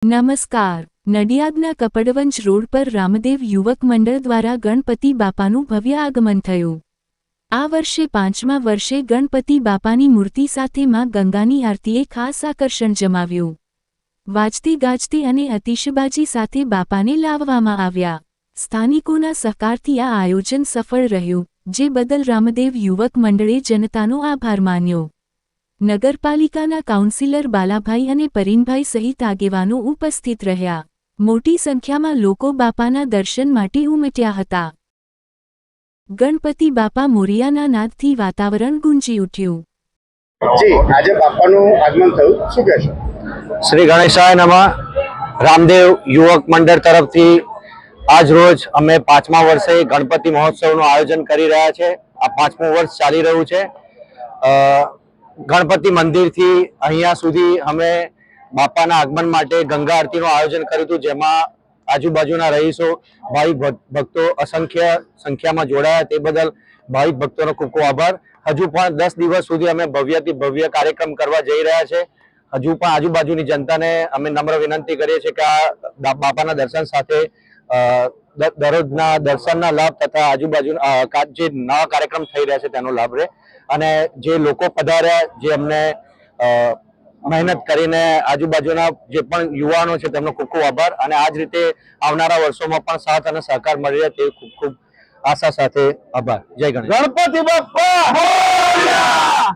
નમસ્કાર। નડિયાદના કપડવંજ રોડ પર રામદેવ યુવક મંડળ દ્વારા ગણપતિ બાપાનું ભવ્ય આગમન થયું। આ વર્ષે 5મા વર્ષે ગણપતિ બાપાની મૂર્તિ સાથે માં ગંગાની આરતીએ ખાસ આકર્ષણ જમાવ્યું। વાજતી ગાજતી અને અતિશબાજી સાથે બાપાને લાવવામાં આવ્યા। સ્થાનિકોના સહકારથી આ આયોજન સફળ રહ્યું, જે બદલ રામદેવ યુવક મંડળે જનતાનો આભાર માન્યો। નગરપાલિકાના કાઉન્સિલર બાલાભાઈ અને પરીનભાઈ સહિત આગેવાનો ઉપસ્થિત રહ્યા। મોટી સંખ્યામાં લોકો બાપાના દર્શન માટે ઉમટ્યા હતા। ગણપતિ બાપા મોરિયાના નાદથી વાતાવરણ ગુંજી ઉઠ્યું। જી, આજે બાપાનું આગમન થયું, શું કહેશો? શ્રી ગણેશાય નમઃ। રામદેવ યુવક મંડળ તરફથી આજ રોજ અમે 5મા વર્ષે ગણપતિ મહોત્સવનું આયોજન કરી રહ્યા છે। આ 5મું વર્ષ ચાલી રહ્યું છે। ગણપતિ મંદિરથી અહીંયા સુધી અમે બાપાના આગમન માટે ગંગા આરતીનું આયોજન કર્યું હતું, જેમાં આજુબાજુના રહીશો ભાવિક ભક્તો અસંખ્ય સંખ્યામાં જોડાયા। તે બદલ ભાવિક ભક્તોનો ખૂબ ખૂબ આભાર। હજુ પણ 10 દિવસ સુધી અમે ભવ્યથી ભવ્ય કાર્યક્રમ કરવા જઈ રહ્યા છે। હજુ પણ આજુબાજુની જનતાને અમે નમ્ર વિનંતી કરીએ છીએ કે આ બાપાના દર્શન સાથે દરરોજના દર્શનના લાભ તથા આજુબાજુના જે નવા કાર્યક્રમ થઈ રહ્યા છે તેનો લાભ રહે। અને જે લોકો પધાર્યા, જે અમને મહેનત કરીને આજુબાજુના જે પણ યુવાનો છે તેમનો ખૂબ ખૂબ આભાર। અને આ જ રીતે આવનારા વર્ષોમાં પણ સાથ અને સહકાર મળી રહે તે ખૂબ ખૂબ આશા સાથે આભાર। જય ગણેશ। ગણપતિ બાપ્પા મોરયા!